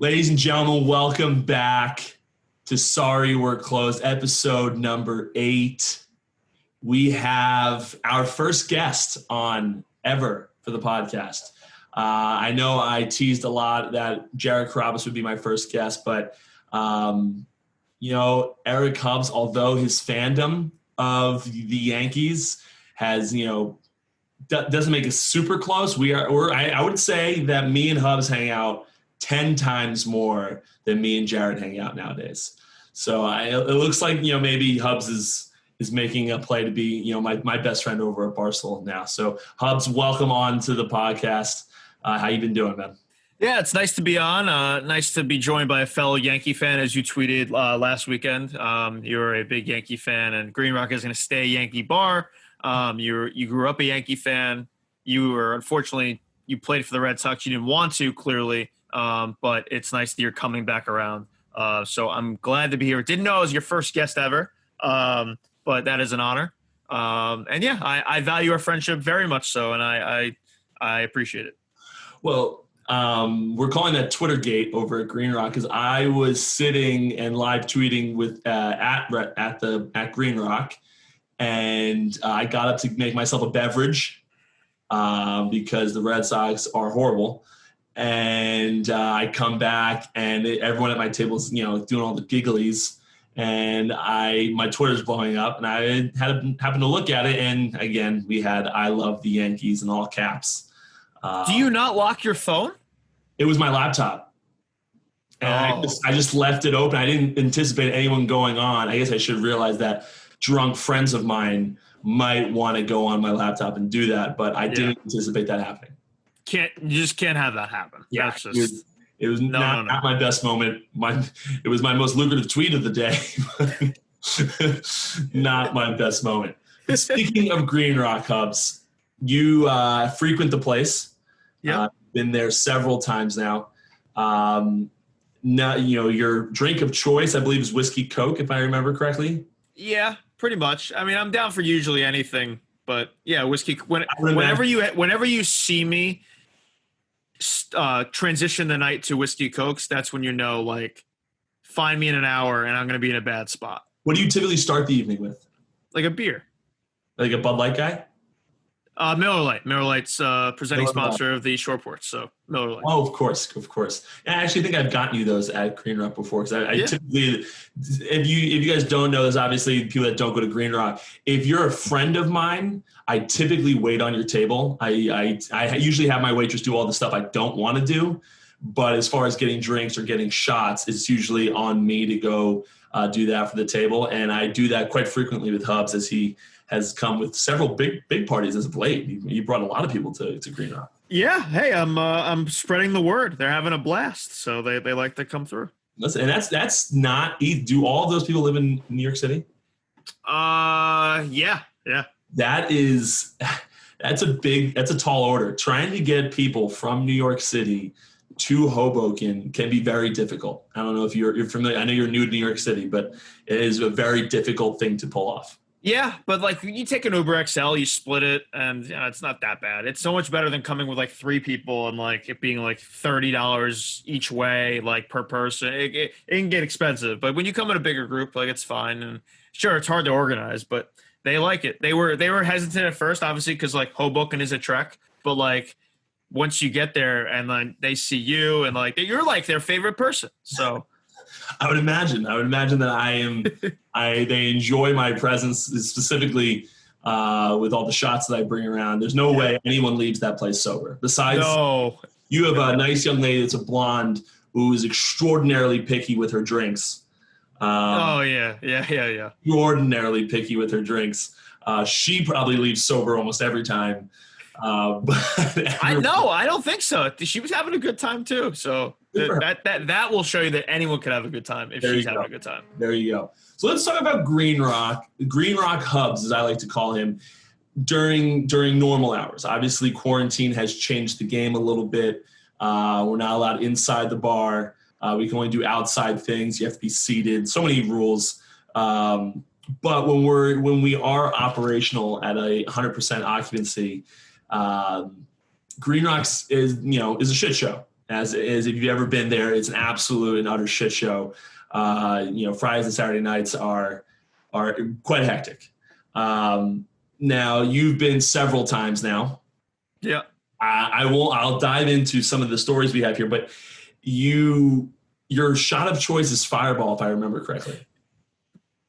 Ladies and gentlemen, welcome back to Sorry We're Closed, episode number 8. We have our first guest on ever for the podcast. I know I teased a lot that Jared Carrabis would be my first guest, but, Eric Hubbs, although his fandom of the Yankees has, doesn't make us super close, I would say that me and Hubbs hang out 10 times more than me and Jared hang out nowadays. So it looks like, maybe Hubbs is making a play to be, my best friend over at Barstool now. So Hubbs, welcome on to the podcast. How you been doing, man? Yeah, it's nice to be on. Nice to be joined by a fellow Yankee fan, as you tweeted last weekend. You're a big Yankee fan, and Green Rock is going to stay a Yankee bar. You grew up a Yankee fan. Unfortunately, you played for the Red Sox. You didn't want to, clearly. But it's nice that you're coming back around. So I'm glad to be here. Didn't know I was your first guest ever, but that is an honor. I value our friendship very much so, and I appreciate it. Well, we're calling that Twittergate over at Green Rock because I was sitting and live tweeting with at Green Rock, and I got up to make myself a beverage because the Red Sox are horrible. And I come back and everyone at my table is, doing all the gigglies, and my Twitter's blowing up, and I happened to look at it, and again, we had "I love the Yankees" in all caps. Do you not lock your phone? It was my laptop, and I just left it open. I didn't anticipate anyone going on. I guess I should realize that drunk friends of mine might want to go on my laptop and do that, but I didn't anticipate that happening. You just can't have that happen. Yeah, that's just, it was not my best moment. It was my most lucrative tweet of the day. Not my best moment. Speaking of Green Rock, Hubbs, you frequent the place. Yeah, been there several times now. Now, your drink of choice, I believe, is whiskey Coke, if I remember correctly. Yeah, pretty much. I mean, I'm down for usually anything, but yeah, whiskey. Whenever you see me transition the night to whiskey Cokes, that's when find me in an hour and I'm going to be in a bad spot. What do you typically start the evening with? Like a beer. Like a Bud Light guy? Miller Lite. Miller Lite's presenting sponsor of the Short Ports, so Miller Lite. Oh, of course. I actually think I've gotten you those at Green Rock before, because I typically, if you guys don't know this, obviously people that don't go to Green Rock, if you're a friend of mine, I typically wait on your table. I usually have my waitress do all the stuff I don't want to do, but as far as getting drinks or getting shots, it's usually on me to go do that for the table, and I do that quite frequently with Hubbs, as he has come with several big parties as of late. You brought a lot of people to Green Rock. Yeah, hey, I'm spreading the word. They're having a blast, so they like to come through. Listen, and that's not easy. Do all of those people live in New York City? Yeah. That's a tall order. Trying to get people from New York City to Hoboken can be very difficult. I don't know if you're familiar. I know you're new to New York City, but it is a very difficult thing to pull off. Yeah, but you take an Uber XL, you split it, and it's not that bad. It's so much better than coming with 3 people and it being $30 each way, per person. It can get expensive, but when you come in a bigger group, it's fine. And sure, it's hard to organize, but they like it. They were hesitant at first, obviously, because Hoboken is a trek, but once you get there and then they see you and you're their favorite person, so. I would imagine that they enjoy my presence, specifically with all the shots that I bring around. There's no way anyone leaves that place sober. Besides, you have a nice young lady that's a blonde who is extraordinarily picky with her drinks. Yeah. Extraordinarily picky with her drinks. She probably leaves sober almost every time. I don't think so. She was having a good time too. So that will show you that anyone could have a good time if she's having a good time. There you go. So let's talk about Green Rock Hubbs, as I like to call him, during normal hours. Obviously, quarantine has changed the game a little bit. We're not allowed inside the bar. We can only do outside things. You have to be seated. So many rules. But when we are operational at a 100% occupancy, Green Rocks is a shit show. As if you've ever been there, it's an absolute and utter shit show. Fridays and Saturday nights are quite hectic. Now you've been several times now. Yeah. I'll dive into some of the stories we have here, but your shot of choice is Fireball, if I remember correctly.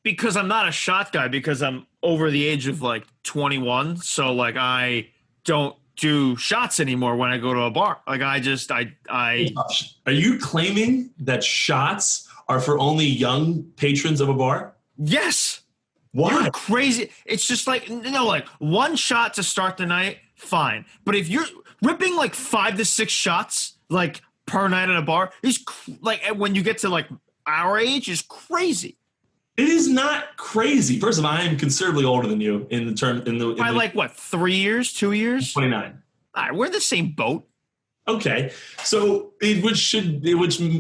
Because I'm not a shot guy, because I'm over the age of like 21. So like I don't do shots anymore when I go to a bar. Like Are you claiming that shots are for only young patrons of a bar? Yes. Why? You're crazy. It's just like, like one shot to start the night, fine. But if you're ripping like 5 to 6 shots like per night at a bar, like when you get to like our age, is crazy. It is not crazy. First of all, I am considerably older than you By like what, 3 years, 2 years? 29. All right, we're in the same boat. Okay, so which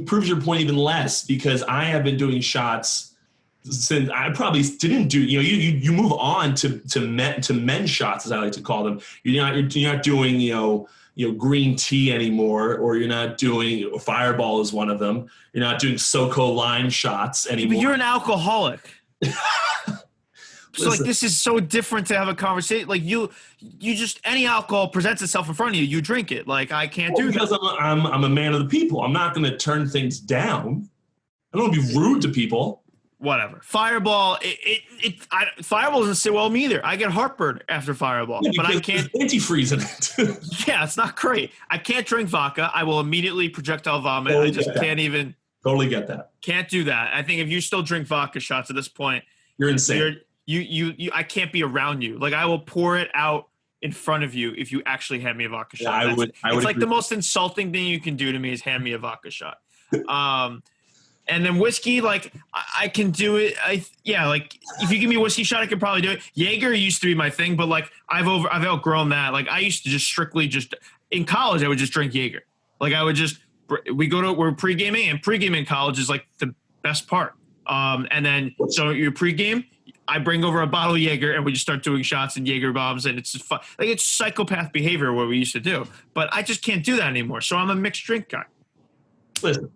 proves your point even less, because I have been doing shots since I probably didn't do. You move on to men's shots, as I like to call them. You're not doing green tea anymore, or you're not doing Fireball is one of them. You're not doing SoCo lime shots anymore. But you're an alcoholic. So like this is so different to have a conversation. Like you just, any alcohol presents itself in front of you, you drink it. Like I can't do that. Because I'm a man of the people. I'm not going to turn things down. I don't want to be rude to people. Whatever. Fireball, Fireball doesn't sit well with me either. I get heartburn after Fireball, but I can't. There's antifreeze in it. Yeah, it's not great. I can't drink vodka. I will immediately projectile vomit. Totally I just can't even. Totally get that. Can't do that. I think if you still drink vodka shots at this point, you're insane. I can't be around you. Like I will pour it out in front of you if you actually hand me a vodka shot. I would it's like agree. the most insulting thing you can do to me is hand me a vodka shot. And then whiskey, like I can do it. Like if you give me a whiskey shot, I could probably do it. Jaeger used to be my thing, but like I've outgrown that. Like I used to just in college, I would just drink Jaeger. Like I would we're pre-gaming, and pre-gaming in college is like the best part. And then so your pre-game, I bring over a bottle of Jaeger and we just start doing shots and Jaeger bombs, and it's just fun. Like it's psychopath behavior what we used to do, but I just can't do that anymore. So I'm a mixed drink guy. Listen.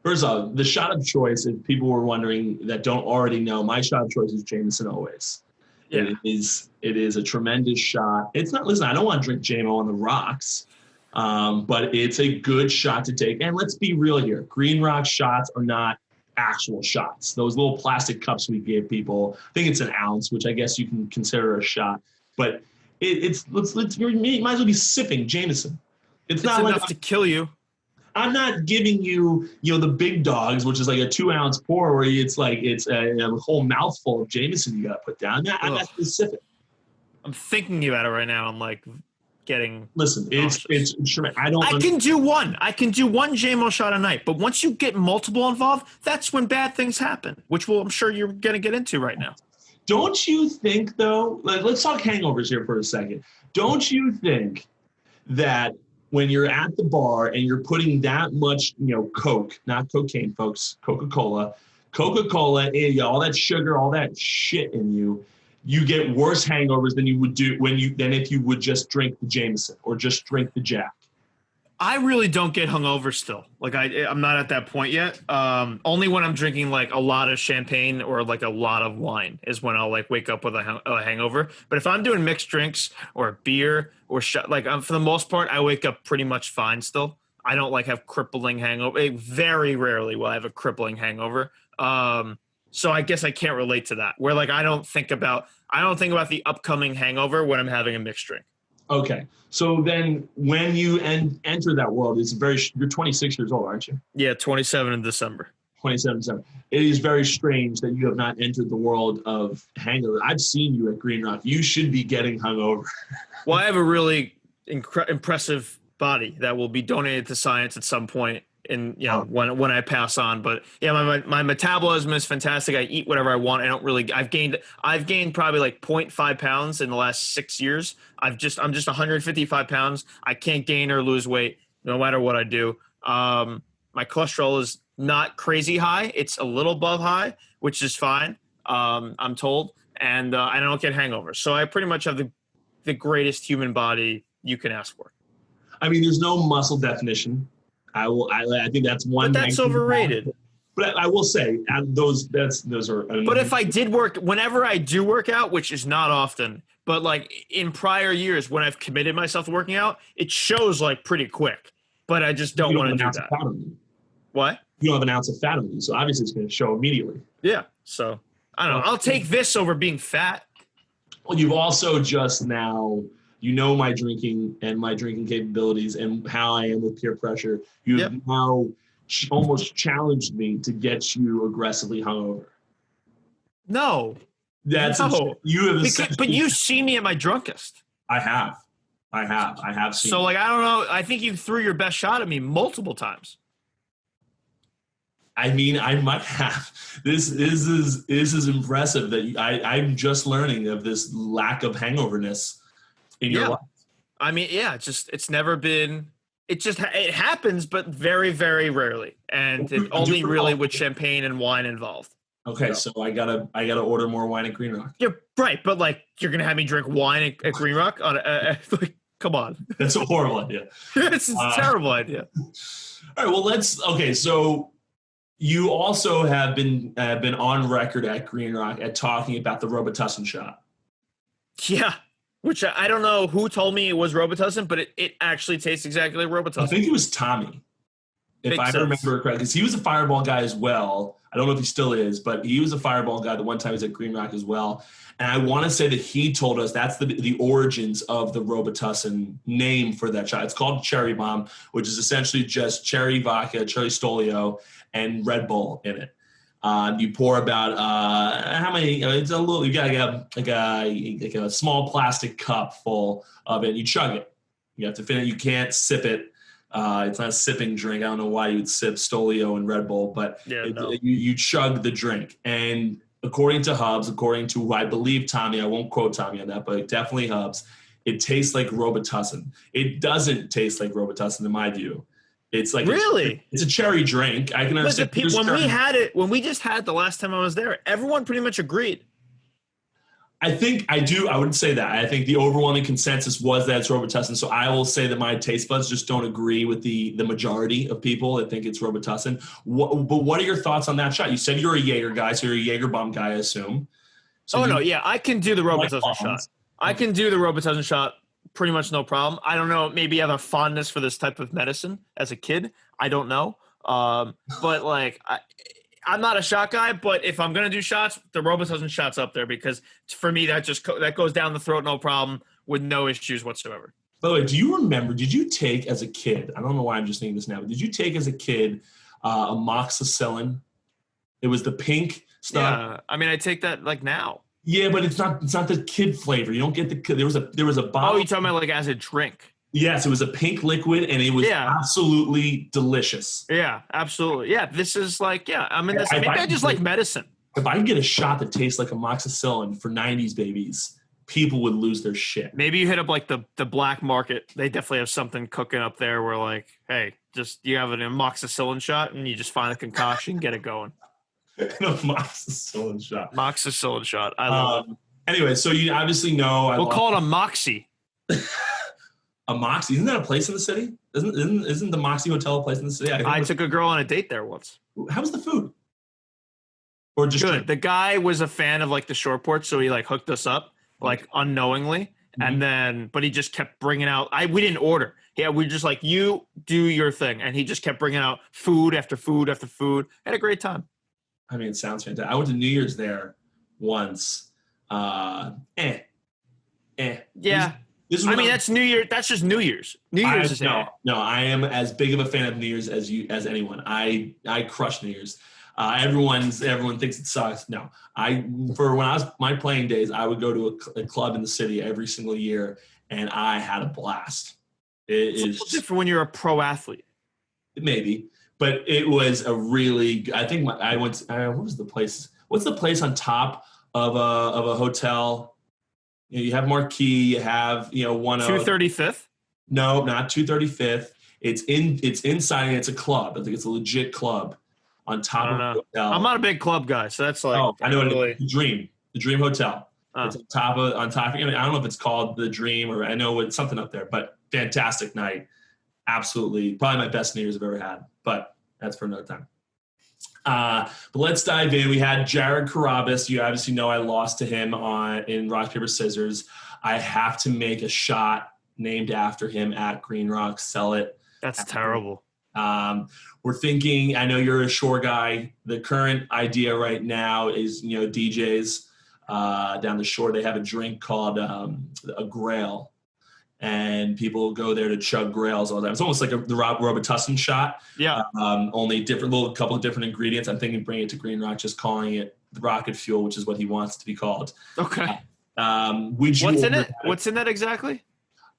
First off, the shot of choice, if people were wondering that don't already know, my shot of choice is Jameson always. Yeah. It is a tremendous shot. It's not, listen, I don't want to drink JMO on the rocks, but it's a good shot to take. And let's be real here. Green Rock shots are not actual shots. Those little plastic cups we give people, I think it's an ounce, which I guess you can consider a shot. But you might as well be sipping Jameson. It's not enough to kill you. I'm not giving you, the big dogs, which is like a 2-ounce pour where it's a whole mouthful of Jameson you got to put down. I'm not specific. I'm thinking about it right now. I'm like getting. Listen, it's I can do one. I can do one JMO shot a night, but once you get multiple involved, that's when bad things happen, which I'm sure you're going to get into right now. Don't you think, though? Let's talk hangovers here for a second. Don't you think that when you're at the bar and you're putting that much, Coke, not cocaine, folks, Coca-Cola, all that sugar, all that shit in you, you get worse hangovers than you would do than if you would just drink the Jameson or just drink the Jack? I really don't get hungover still. Like I'm not at that point yet. Only when I'm drinking like a lot of champagne or like a lot of wine is when I'll like wake up with a hangover. But if I'm doing mixed drinks or beer or for the most part, I wake up pretty much fine still. I don't like have crippling hangover. Very rarely will I have a crippling hangover. So I guess I can't relate to that. Where like I don't think about the upcoming hangover when I'm having a mixed drink. Okay. So then when you enter that world, you're 26 years old, aren't you? Yeah, 27 in December. 27 December. It is very strange that you have not entered the world of hangover. I've seen you at Green Rock. You should be getting hungover. Well, I have a really impressive body that will be donated to science at some point when I pass on. But yeah, my metabolism is fantastic. I eat whatever I want. I've gained probably like 0.5 pounds in the last 6 years. I'm just 155 pounds. I can't gain or lose weight no matter what I do. My cholesterol is not crazy high. It's a little above high, which is fine. I'm told. And I don't get hangovers. So I pretty much have the greatest human body you can ask for. I mean, there's no muscle definition. I will. I think that's one. But that's overrated. But I will say those are. But if I did whenever I do work out, which is not often, but like in prior years when I've committed myself to working out, it shows like pretty quick. But I just don't want to do that. What? You don't have an ounce of fat on you, so obviously it's going to show immediately. Yeah. So I don't know. I'll take this over being fat. Well, you've also just now, my drinking and my drinking capabilities and how I am with peer pressure. You've now almost challenged me to get you aggressively hungover. No. But you see me at my drunkest. I have seen. So, like, I don't know. I think you threw your best shot at me multiple times. I mean, I might have. This is impressive that I'm just learning of this lack of hangoverness in your life. I mean, it's never been. It happens, but very, very rarely, and it only really with champagne and wine involved. Okay, so I gotta order more wine at Green Rock. Yeah, right. But like, you're gonna have me drink wine at Green Rock like, come on. That's a horrible idea. It's a terrible idea. All right. Well, so. You also have been on record at Green Rock at talking about the Robitussin shot. Yeah, which I don't know who told me it was Robitussin, but it actually tastes exactly like Robitussin. I think it was Tommy, if I remember correctly, because he was a Fireball guy as well. I don't know if he still is, but he was a Fireball guy the one time he was at Green Rock as well. And I want to say that he told us that's the origins of the Robitussin name for that shot. It's called Cherry Bomb, which is essentially just cherry vodka, cherry Stolio, and Red Bull in it. You pour about how many? It's a little. You got like a small plastic cup full of it. You chug it. You have to finish. You can't sip it. It's not a sipping drink. I don't know why you would sip Stolio and Red Bull, but you chug the drink. And according to Hubbs, according to who I believe Tommy, I won't quote Tommy on that, but definitely Hubbs, it tastes like Robitussin. It doesn't taste like Robitussin in my view. It's like it's a cherry drink. I can understand. When we just had the last time I was there, everyone pretty much agreed. I think I do. I wouldn't say that. I think the overwhelming consensus was that it's Robitussin. So I will say that my taste buds just don't agree with the majority of people that think it's Robitussin. But what are your thoughts on that shot? You said you're a Jaeger guy, so you're a Jaeger bomb guy, I assume. So I can do the Robitussin shot. I can do the Robitussin shot. Pretty much no problem. I don't know. Maybe I have a fondness for this type of medicine as a kid. I don't know. But like, I'm not a shot guy. But if I'm gonna do shots, the Robitussin shot's up there because for me that goes down the throat, no problem, with no issues whatsoever. By the way, do you remember? Did you take as a kid? I don't know why I'm just thinking this now. But did you take as a kid amoxicillin? It was the pink stuff. Yeah, I mean, I take that like now. Yeah, but it's not the kid flavor. You don't get the there was a bottle. Oh, you're talking about like as a drink? Yes, it was a pink liquid and it was absolutely delicious. Yeah, absolutely. Yeah, this is like I'm in this. Maybe I just like medicine. If I get a shot that tastes like amoxicillin for 90s babies, people would lose their shit. Maybe you hit up like the black market. They definitely have something cooking up there where like, hey, just you have an amoxicillin shot and you just find a concoction, get it going. An amoxicillin shot. Amoxicillin shot. I love it. Anyway, so you obviously know. We'll call it a Moxie. A Moxie? Isn't that a place in the city? Isn't the Moxie Hotel a place in the city? I took a girl on a date there once. How was the food? Or just good. The guy was a fan of like the short porch, so he like hooked us up like unknowingly, and then but he just kept bringing out. We didn't order. Yeah, we just like you do your thing, and he just kept bringing out food after food after food. Had a great time. I mean, it sounds fantastic. I went to New Year's there once. Yeah. That's New Year. That's just New Year's. New Year's is no. I am as big of a fan of New Year's as anyone. I crush New Year's. Everyone thinks it sucks. No, for when I was my playing days, I would go to a club in the city every single year, and I had a blast. It's different when you're a pro athlete. Maybe. But it was a really. I think I went. What was the place? What's the place on top of a hotel? You have Marquee. You have 235th. No, not 235th. It's inside. And it's a club. I think it's a legit club on top of the hotel. I'm not a big club guy, so that's like. Oh, I know the Dream Hotel. It's on top. I don't know if it's called the Dream or I know it's something up there, but fantastic night. absolutely probably my best New Year's I've ever had, but that's for another time. But let's dive in. We had Jared Carabas. You obviously know I lost to him in rock, paper, scissors. I have to make a shot named after him at Green Rock. Sell it. That's terrible. We're thinking, I know you're a shore guy. The current idea right now is, DJs down the shore, they have a drink called a Grail. And people go there to chug Grails all the time. It's almost like the Robitussin shot. Yeah. Only couple of different ingredients. I'm thinking bring it to Green Rock, just calling it the Rocket Fuel, which is what he wants to be called. Okay. What's in it? What's in that exactly?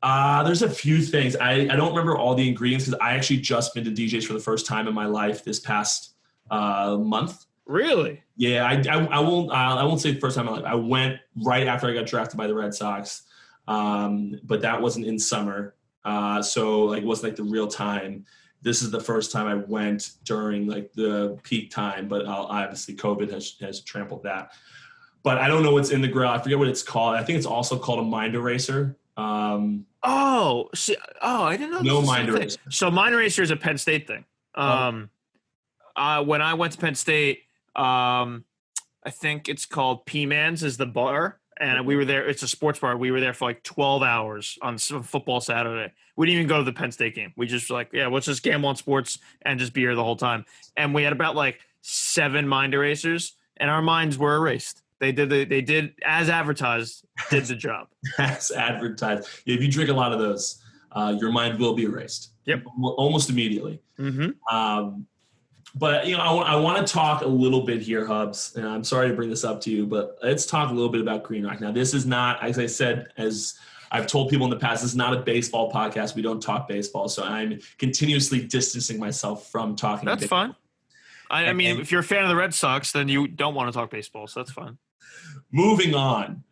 There's a few things. I don't remember all the ingredients because I actually just been to DJs for the first time in my life this past month. Really? Yeah. I won't say the first time in my life. I went right after I got drafted by the Red Sox. But that wasn't in summer. So it wasn't the real time. This is the first time I went during the peak time, but obviously COVID has trampled that. But I don't know what's in the grill. I forget what it's called. I think it's also called a mind eraser. I didn't know. No mind eraser. So mind eraser is a Penn State thing. When I went to Penn State, I think it's called P-Man's is the bar. And we were there. It's a sports bar. We were there for 12 hours on football Saturday. We didn't even go to the Penn State game. We just were let's just gamble on sports and just be here the whole time. And we had about 7 mind erasers, and our minds were erased. They did as advertised, did the job. As advertised. Yeah, if you drink a lot of those, your mind will be erased. Yep. Almost immediately. Mm-hmm. But, I want to talk a little bit here, Hubbs, and I'm sorry to bring this up to you, but let's talk a little bit about Green Rock. Now, this is not, as I said, as I've told people in the past, this is not a baseball podcast. We don't talk baseball, so I'm continuously distancing myself from talking That's baseball. fine. I mean, if you're a fan of the Red Sox, then you don't want to talk baseball, so that's fine. Moving on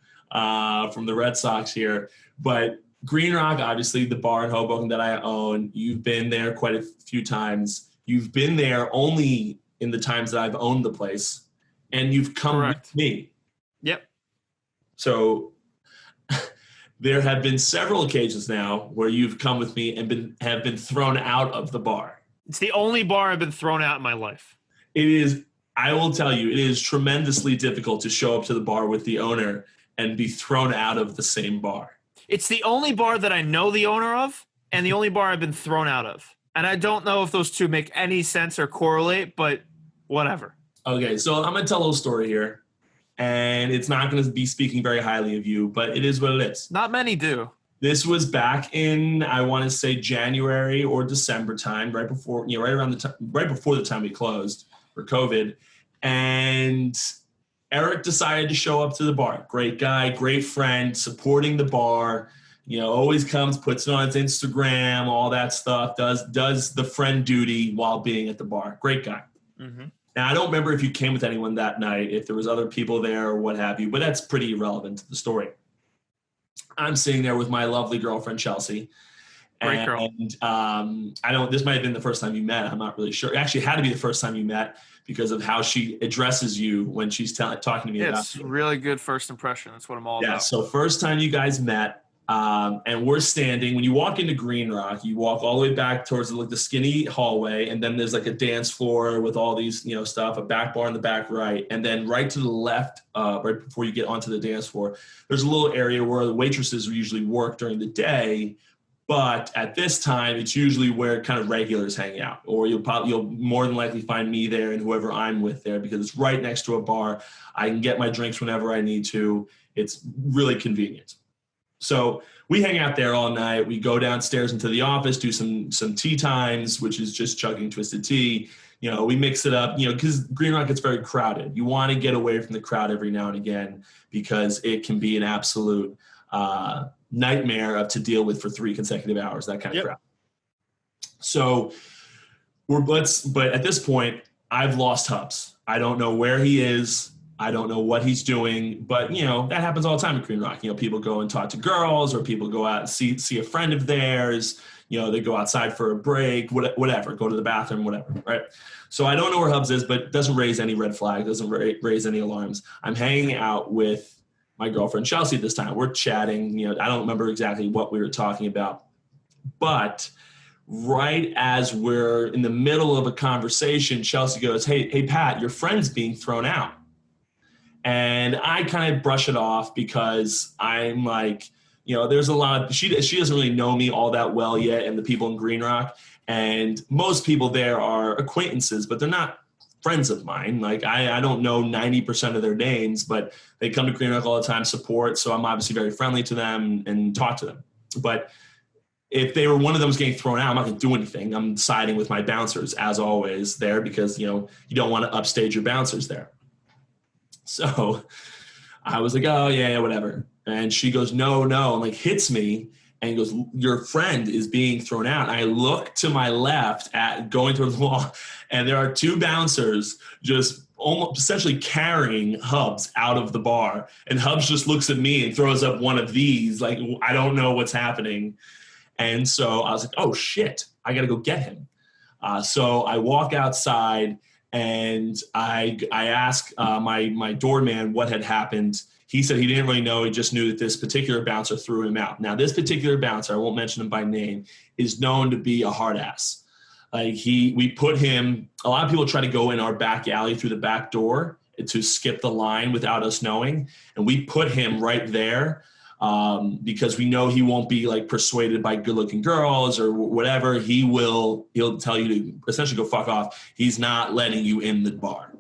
from the Red Sox here, but Green Rock, obviously, the bar in Hoboken that I own, you've been there quite a few times. You've been there only in the times that I've owned the place, and you've come with me. Yep. So there have been several occasions now where you've come with me and have been thrown out of the bar. It's the only bar I've been thrown out in my life. It is, I will tell you, it is tremendously difficult to show up to the bar with the owner and be thrown out of the same bar. It's the only bar that I know the owner of and the only bar I've been thrown out of. And I don't know if those two make any sense or correlate, but whatever. Okay, so I'm going to tell a little story here. And it's not going to be speaking very highly of you, but it is what it is. Not many do. This was back in, I want to say, January or December time, right before the time we closed for COVID. And Eric decided to show up to the bar. Great guy, great friend, supporting the bar. Always comes, puts it on his Instagram, all that stuff, does the friend duty while being at the bar. Great guy. Mm-hmm. Now, I don't remember if you came with anyone that night, if there was other people there or what have you, but that's pretty irrelevant to the story. I'm sitting there with my lovely girlfriend, Chelsea. Great girl. And this might have been the first time you met. I'm not really sure. It actually had to be the first time you met because of how she addresses you when she's talking to me about It's really good first impression. That's what I'm all about. Yeah, so first time you guys met, and we're standing. When you walk into Green Rock, you walk all the way back towards the skinny hallway, and then there's a dance floor with all these stuff, a back bar in the back right, and then right to the left, right before you get onto the dance floor, there's a little area where the waitresses usually work during the day, but at this time it's usually where kind of regulars hang out, or you'll more than likely find me there and whoever I'm with there because it's right next to a bar. I can get my drinks whenever I need to. It's really convenient. So we hang out there all night. We go downstairs into the office, do some tea times, which is just chugging twisted tea. We mix it up, because Green Rock gets very crowded. You want to get away from the crowd every now and again because it can be an absolute nightmare to deal with for 3 consecutive hours, that kind of crowd. So but at this point, I've lost Hubbs. I don't know where he is. I don't know what he's doing, but that happens all the time at Green Rock. People go and talk to girls, or people go out and see a friend of theirs. They go outside for a break, whatever, go to the bathroom, whatever, right? So I don't know where Hubbs is, but it doesn't raise any red flags, doesn't raise any alarms. I'm hanging out with my girlfriend Chelsea this time. We're chatting. I don't remember exactly what we were talking about, but right as we're in the middle of a conversation, Chelsea goes, hey, Pat, your friend's being thrown out. And I kind of brush it off because I'm like, there's a lot of, she doesn't really know me all that well yet, and the people in Green Rock. And most people there are acquaintances, but they're not friends of mine. Like I don't know 90% of their names, but they come to Green Rock all the time, support. So I'm obviously very friendly to them and talk to them. But if they were one of them was getting thrown out, I'm not going to do anything. I'm siding with my bouncers as always there because, you don't want to upstage your bouncers there. So I was like, oh yeah, whatever. And she goes, no, and like hits me and goes, your friend is being thrown out. And I look to my left at going towards the wall, and there are two bouncers just almost essentially carrying Hubbs out of the bar. And Hubbs just looks at me and throws up one of these, like, I don't know what's happening. And so I was like, oh shit, I got to go get him. So I walk outside and I ask my doorman what had happened. He said he didn't really know. He just knew that this particular bouncer threw him out. Now, this particular bouncer, I won't mention him by name, is known to be a hard ass. Like we put him, a lot of people try to go in our back alley through the back door to skip the line without us knowing. And we put him right there because we know he won't be like persuaded by good looking girls or whatever. He'll tell you to essentially go fuck off. He's not letting you in the bar.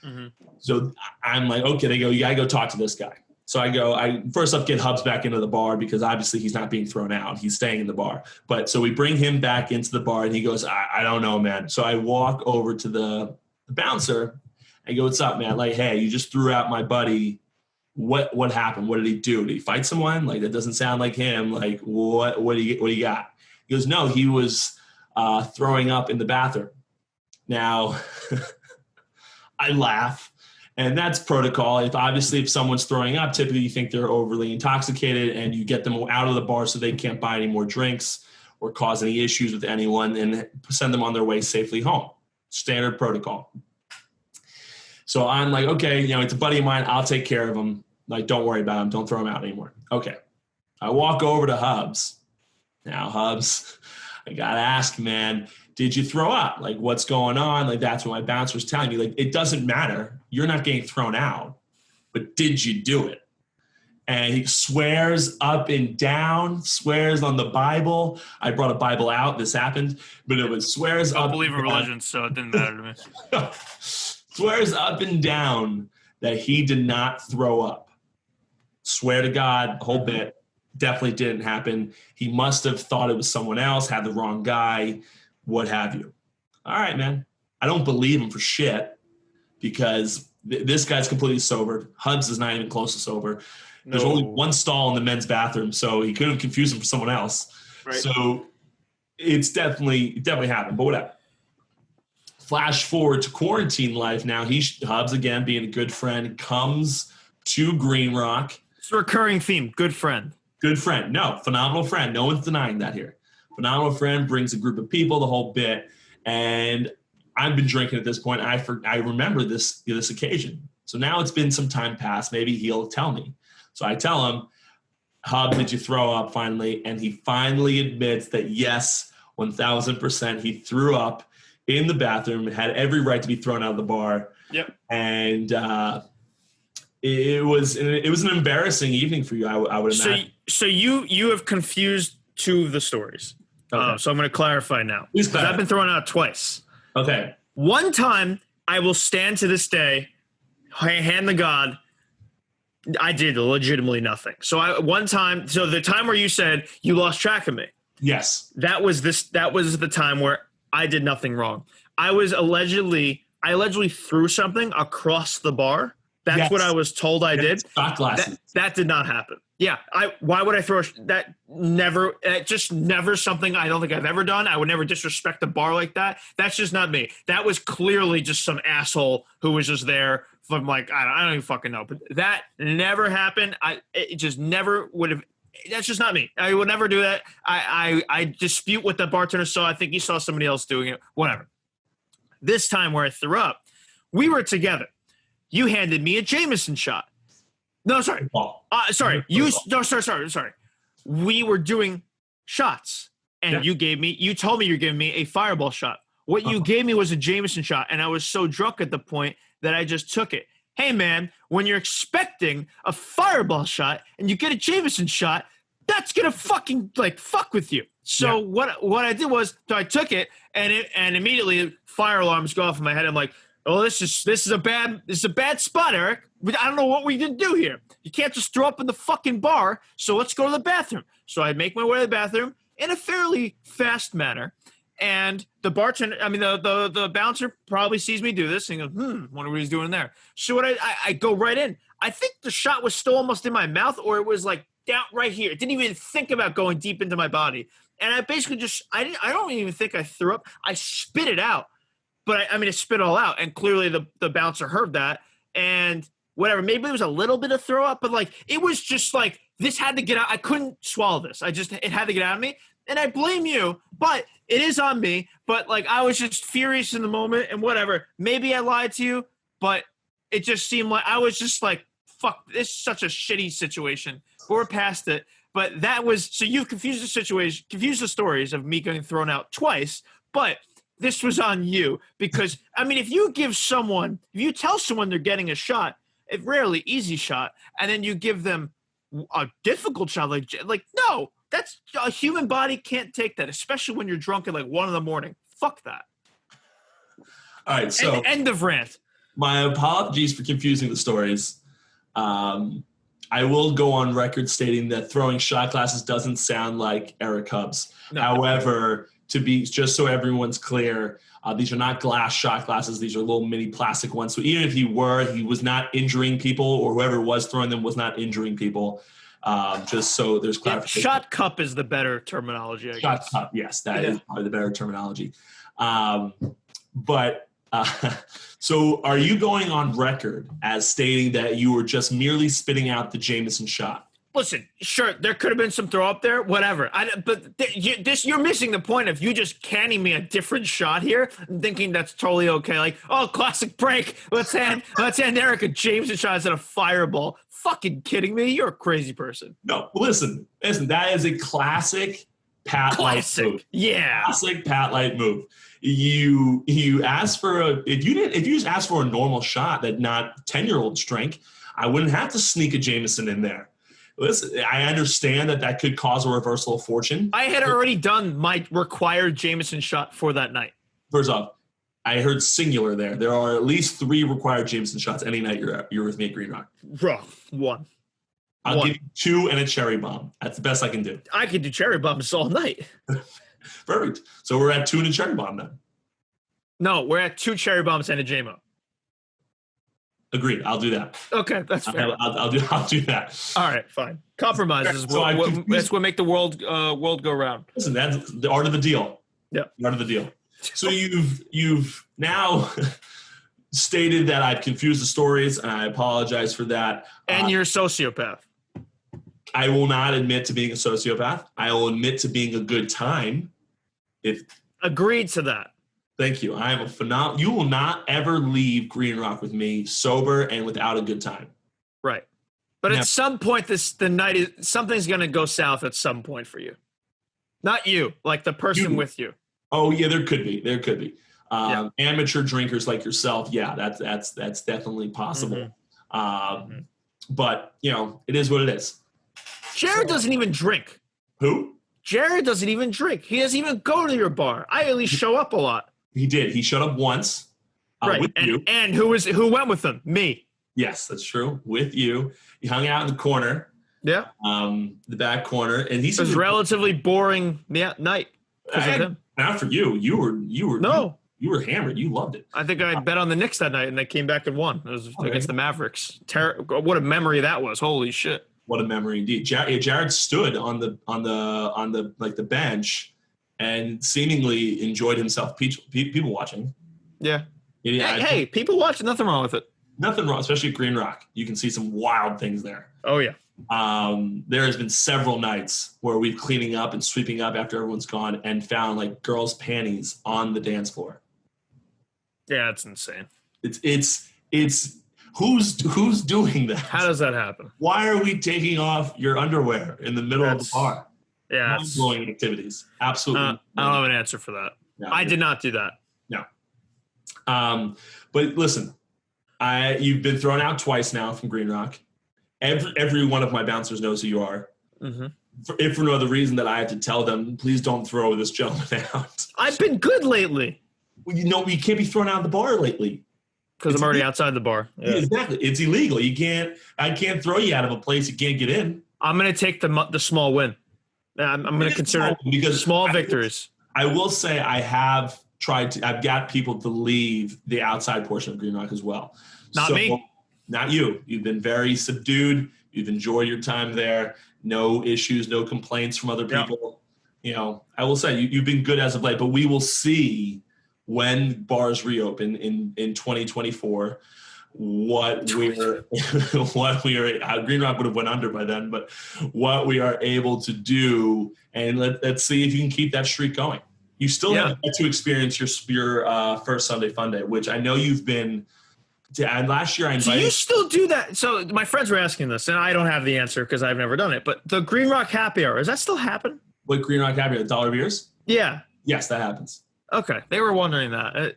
Mm-hmm. So I'm like, okay, they go, you got to go talk to this guy. So I first up get Hubbs back into the bar because obviously he's not being thrown out. He's staying in the bar. But so we bring him back into the bar and he goes, I don't know, man. So I walk over to the bouncer and go, what's up, man? Like, hey, you just threw out my buddy. What happened? What did he do? Did he fight someone? Like, that doesn't sound like him. Like, what do you got? He goes, no, he was throwing up in the bathroom. Now, I laugh. And that's protocol. If someone's throwing up, typically you think they're overly intoxicated and you get them out of the bar so they can't buy any more drinks or cause any issues with anyone and send them on their way safely home. Standard protocol. So I'm like, okay, it's a buddy of mine. I'll take care of him. Like, don't worry about him. Don't throw him out anymore. Okay. I walk over to Hubbs. Now, Hubbs, I got to ask, man, did you throw up? Like, what's going on? Like, that's what my bouncer was telling me. Like, it doesn't matter. You're not getting thrown out. But did you do it? And he swears up and down, swears on the Bible. I brought a Bible out. This happened. But it was swears up. I believe in religion, so it didn't matter to me. Swears up and down that he did not throw up. Swear to God, whole bit. Definitely didn't happen. He must have thought it was someone else, had the wrong guy, what have you. All right, man. I don't believe him for shit because this guy's completely sober. Hubbs is not even close to sober. There's only one stall in the men's bathroom, so he couldn't confuse him for someone else. Right. So it definitely happened, but whatever. Flash forward to quarantine life now. Hubbs, again, being a good friend, comes to Green Rock. It's a recurring theme. Good friend. Good friend. No, phenomenal friend. No one's denying that here. Phenomenal friend, brings a group of people, the whole bit. And I've been drinking at this point. I remember this occasion. So now it's been some time past. Maybe he'll tell me. So I tell him, Hubbs, did you throw up finally? And he finally admits that, yes, 1,000%, he threw up in the bathroom, had every right to be thrown out of the bar. Yep. And it was an embarrassing evening for you, I would imagine. So you have confused two of the stories. Okay. So I'm going to clarify now. Because I've been thrown out twice. Okay. One time, I will stand to this day, hand to God, I did legitimately nothing. So the time where you said you lost track of me. Yes. That was the time where I did nothing wrong. I allegedly threw something across the bar. That's what I was told I did. Shot glasses. That did not happen. Yeah. Why would I throw that? Never. Just never something I don't think I've ever done. I would never disrespect a bar like that. That's just not me. That was clearly just some asshole who was just there from like, I don't even fucking know. But that never happened. It just never would have. That's just not me. I would never do that. I dispute what the bartender saw. I think he saw somebody else doing it. Whatever. This time where I threw up, we were together. You handed me a Jameson shot. No, sorry. Sorry. Sorry. We were doing shots. and you told me you're giving me a fireball shot. What you gave me was a Jameson shot, and I was so drunk at the point that I just took it. Hey, man, when you're expecting a fireball shot and you get a Jameson shot, that's going to fucking, fuck with you. So what I did was, I took it, and immediately fire alarms go off in my head. I'm like, oh, this is a bad spot, Eric. I don't know what we did do here. You can't just throw up in the fucking bar, so let's go to the bathroom. So I make my way to the bathroom in a fairly fast manner. And the bartender, the bouncer probably sees me do this and goes, wonder what he's doing there. So what I go right in. I think the shot was still almost in my mouth, or it was like down right here. It didn't even think about going deep into my body. And I basically I don't even think I threw up. I spit it out. But I spit it all out. And clearly the bouncer heard that. And whatever, maybe there was a little bit of throw up, but it was just this had to get out. I couldn't swallow this. It had to get out of me. And I blame you, but it is on me. But I was just furious in the moment and whatever. Maybe I lied to you, but it just seemed like I was just fuck, this is such a shitty situation. We're past it. But that was, so you confused the stories of me getting thrown out twice, but this was on you because, if you tell someone they're getting a shot, a rarely easy shot, and then you give them a difficult shot, no. That's a human body can't take that, especially when you're drunk at 1 a.m. Fuck that. All right, so end of rant. My apologies for confusing the stories. I will go on record stating that throwing shot glasses doesn't sound like Eric Hubbs. No. However, just so everyone's clear, these are not glass shot glasses. These are little mini plastic ones. So even if he was not injuring people, or whoever was throwing them was not injuring people. Just so there's clarification. Shot cup is the better terminology, I guess. Shot cup, yes, that is probably the better terminology. So are you going on record as stating that you were just merely spitting out the Jameson shot? Listen, sure, there could have been some throw up there, whatever. You're missing the point of you just canning me a different shot here and thinking that's totally okay. Classic break. Let's hand Eric a Jameson shot instead of fireball. Fucking kidding me? You're a crazy person. No, listen. That is a classic Pat Light move. Yeah. Classic Pat Light move. You asked for if you just asked for a normal shot that not 10-year-olds drink, I wouldn't have to sneak a Jameson in there. Listen, I understand that could cause a reversal of fortune. I had already done my required Jameson shot for that night. First off, I heard singular there. There are at least 3 required Jameson shots any night you're with me at Green Rock. Bro, 1. I'll give you 2 and a cherry bomb. That's the best I can do. I could do cherry bombs all night. Perfect. So we're at 2 and a cherry bomb then. No, we're at 2 cherry bombs and a JMO. Agreed. I'll do that. Okay, that's fair. I'll do that. All right, fine. Compromises. That's what make the world go round. Listen, that's the art of the deal. Yeah, the art of the deal. So you've now stated that I've confused the stories, and I apologize for that. And you're a sociopath. I will not admit to being a sociopath. I will admit to being a good time. Agreed to that. Thank you. I am a phenomenal. You will not ever leave Green Rock with me sober and without a good time. Right. But at some point, something's going to go south at some point for you. Not you, the person with you. Oh yeah, there could be. Amateur drinkers like yourself. Yeah, that's definitely possible. Mm-hmm. But it is what it is. Jared doesn't even drink. Who? Jared doesn't even drink. He doesn't even go to your bar. I at least show up a lot. He did. He showed up once. Right. With you. And who went with him? Me. Yes, that's true. With you. He hung out in the corner. Yeah. The back corner. And he was a relatively boring night. Not for you. You were hammered. You loved it. I think I bet on the Knicks that night, and they came back and won. It was against the Mavericks. What a memory that was! Holy shit! What a memory indeed. Jared stood on the bench and seemingly enjoyed himself. People watching. Yeah. Hey, people watching. Nothing wrong with it. Nothing wrong, especially at Green Rock. You can see some wild things there. Oh yeah. There has been several nights where we've cleaning up and sweeping up after everyone's gone and found girls' panties on the dance floor. Yeah, that's insane. It's who's doing that? How does that happen? Why are we taking off your underwear in the middle of the bar? Yeah, mind-blowing activities. Absolutely. I don't have an answer for that. No, I did not do that. No. But listen, you've been thrown out twice now from Green Rock. Every one of my bouncers knows who you are. Mm-hmm. If for no other reason that I have to tell them, please don't throw this gentleman out. I've been good lately. Well, you can't be thrown out of the bar lately. Because I'm already outside the bar. Yeah. Exactly. It's illegal. I can't throw you out of a place you can't get in. I'm going to take the small win. I'm going to consider because small victories. I will say I've got people to leave the outside portion of Green Rock as well. Not me. Not you. You've been very subdued. You've enjoyed your time there. No issues, no complaints from other people. Yeah. I will say you've been good as of late, but we will see when bars reopen in 2024 what we're Green Rock would have went under by then, but what we are able to do, and let's see if you can keep that streak going. You still have to experience your first Sunday Fun Day, which I know you've been. And last year I invited. Do you still do that? So my friends were asking this, and I don't have the answer because I've never done it. But the Green Rock Happy Hour, does that still happen? What Green Rock Happy Hour? $1 beers? Yeah. Yes, that happens. Okay, they were wondering that. Okay.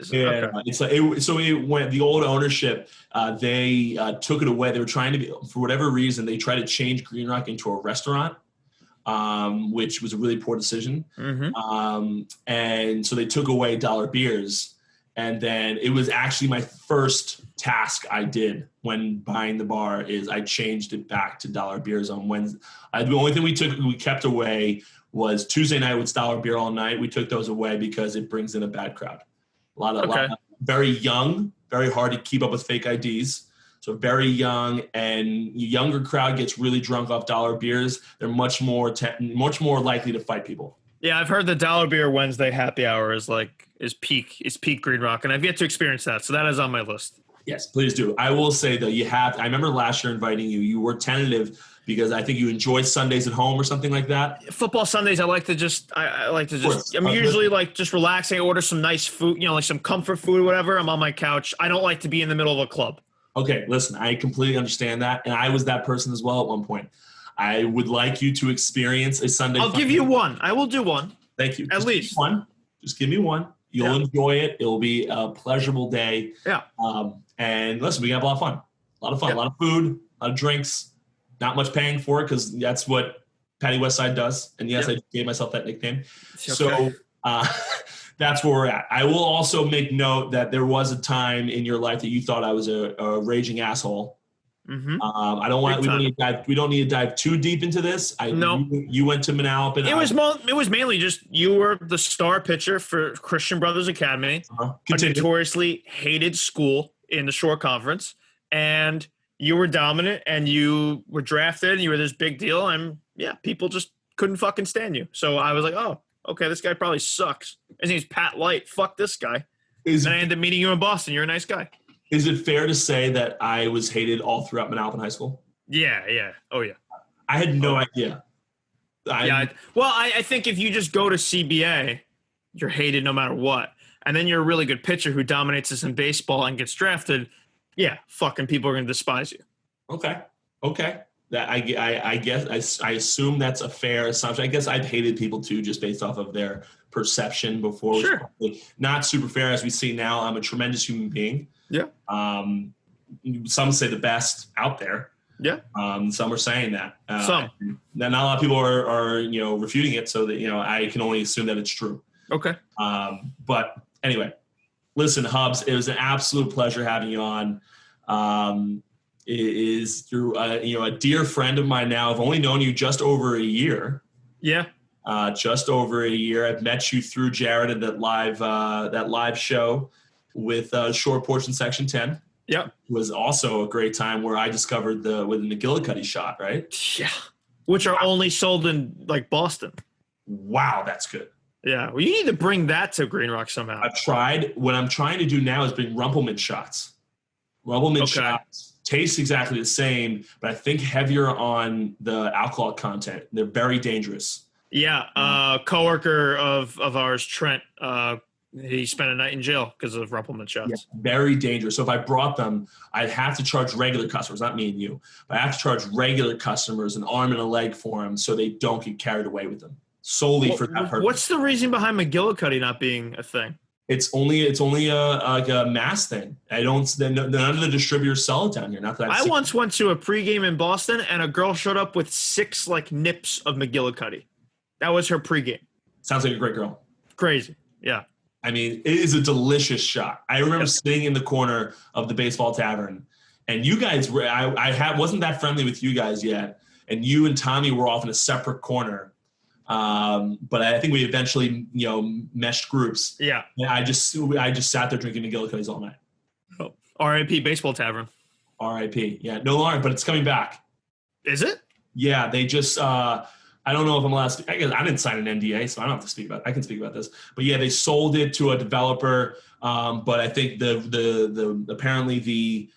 It's like it went. The old ownership, they took it away. They were trying to for whatever reason, they tried to change Green Rock into a restaurant, which was a really poor decision. Mm-hmm. And so they took away $1 beers. And then it was actually my first task I did when buying the bar is I changed it back to $1 beers on Wednesday. The only thing we kept away was Tuesday night was $1 beer all night. We took those away because it brings in a bad crowd. A lot of very young, very hard to keep up with fake IDs. So very young, and younger crowd gets really drunk off $1 beers. They're much more likely to fight people. Yeah, I've heard the $1 beer Wednesday happy hour is peak Green Rock, and I've yet to experience that. So that is on my list. Yes, please do. I will say though, I remember last year inviting you. You were tentative because I think you enjoy Sundays at home or something like that. Football Sundays, I'm usually like just relaxing. I order some nice food, like some comfort food or whatever. I'm on my couch. I don't like to be in the middle of a club. Okay, listen, I completely understand that, and I was that person as well at one point. I would like you to experience a Sunday. I'll give you one. I will do one. Thank you. At least one. Just give me one. You'll enjoy it. It'll be a pleasurable day. Yeah. And listen, we have a lot of fun. A lot of fun. Yeah. A lot of food. A lot of drinks. Not much paying for it because that's what Patty Westside does. And yes, I gave myself that nickname. Okay. So that's where we're at. I will also make note that there was a time in your life that you thought I was a raging asshole. Mm-hmm. I don't want. We don't need to dive too deep into this. No. You went to Manalapan. It was mainly just you were the star pitcher for Christian Brothers Academy, a notoriously hated school in the Shore Conference, and you were dominant, and you were drafted, and you were this big deal, and people just couldn't fucking stand you. So I was like, oh, okay, this guy probably sucks. His name's Pat Light. Fuck this guy. And I ended up meeting you in Boston. You're a nice guy. Is it fair to say that I was hated all throughout Manalapan High School? Yeah. Oh, yeah. I had no idea. I think if you just go to CBA, you're hated no matter what. And then you're a really good pitcher who dominates us in baseball and gets drafted. Yeah, fucking people are going to despise you. Okay. That I guess I assume that's a fair assumption. I guess I've hated people too, just based off of their perception before. Sure. Not super fair as we see now. I'm a tremendous human being. Yeah. Some say the best out there. Yeah. Some are saying that. Some. Not a lot of people are refuting it, so that I can only assume that it's true. Okay. But anyway, listen, Hubbs, it was an absolute pleasure having you on. It is through a dear friend of mine now. I've only known you just over a year. Yeah. Just over a year. I've met you through Jared at that live show with Shore Portion Section 10. Yep. It was also a great time where I discovered the McGillicuddy shot, right? Yeah. Which are only sold in like Boston. Wow, that's good. Yeah. Well, you need to bring that to Green Rock somehow. I've tried. What I'm trying to do now is bring Rumpelman shots. Shots taste exactly the same, but I think heavier on the alcohol content. They're very dangerous. Yeah. Coworker of ours, Trent, He spent a night in jail because of Rumpelman shots. Yeah, very dangerous. So if I brought them, I'd have to charge regular customers, not me and you, but I have to charge regular customers an arm and a leg for them so they don't get carried away with them solely for that purpose. What's the reason behind McGillicuddy not being a thing? It's only a mass thing. None of the distributors sell it down here. Not that I once went to a pregame in Boston, and a girl showed up with 6 nips of McGillicuddy. That was her pregame. Sounds like a great girl. Crazy, yeah. I mean, it is a delicious shot. I remember sitting in the corner of the baseball tavern, and you guys were. Wasn't that friendly with you guys yet, and you and Tommy were off in a separate corner. But I think we eventually, meshed groups. Yeah. And I just sat there drinking McGillicuddy's all night. Oh, R.I.P. Baseball Tavern. R.I.P. Yeah, no longer, but it's coming back. Is it? Yeah, they just. I don't know if I'm allowed to. I didn't sign an NDA, so I don't have to speak about it. I can speak about this. But yeah, they sold it to a developer. But I think the apparently the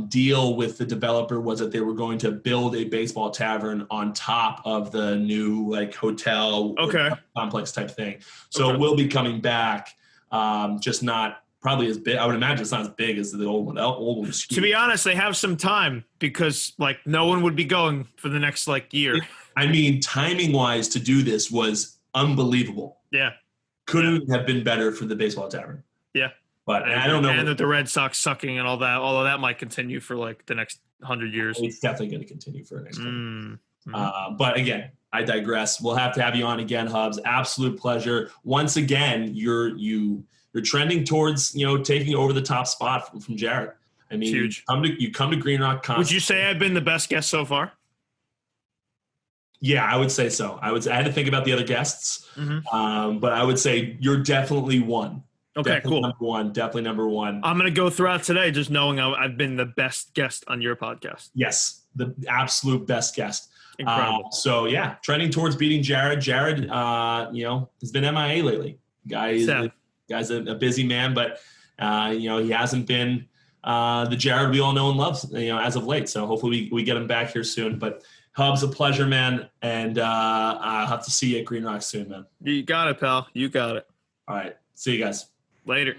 deal with the developer was that they were going to build a baseball tavern on top of the new hotel complex type thing. So it will be coming back, just not probably as big. I would imagine it's not as big as the old one. The old one was huge. To be honest, they have some time because no one would be going for the next year. I mean, timing wise to do this was unbelievable. Yeah. Couldn't have been better for the baseball tavern. Yeah. But I don't know. And that the Red Sox sucking and all that, although that might continue for the next 100 years. It's definitely going to continue for the next 100 years. But again, I digress. We'll have to have you on again, Hubbs. Absolute pleasure. Once again, you're trending towards, taking over the top spot from Jared. I mean, huge. You come to Green Rock constantly. Would you say I've been the best guest so far? Yeah, I would say so. I had to think about the other guests, but I would say you're definitely one. Okay, definitely cool. Definitely number one. I'm going to go throughout today just knowing I've been the best guest on your podcast. Yes, the absolute best guest. Incredible. So, yeah, trending towards beating Jared. Jared, has been MIA lately. Guy's a busy man, but, he hasn't been the Jared we all know and love, as of late. So hopefully we get him back here soon. But Hubbs, a pleasure, man. And I'll have to see you at Green Rock soon, man. You got it, pal. You got it. All right. See you guys. Later.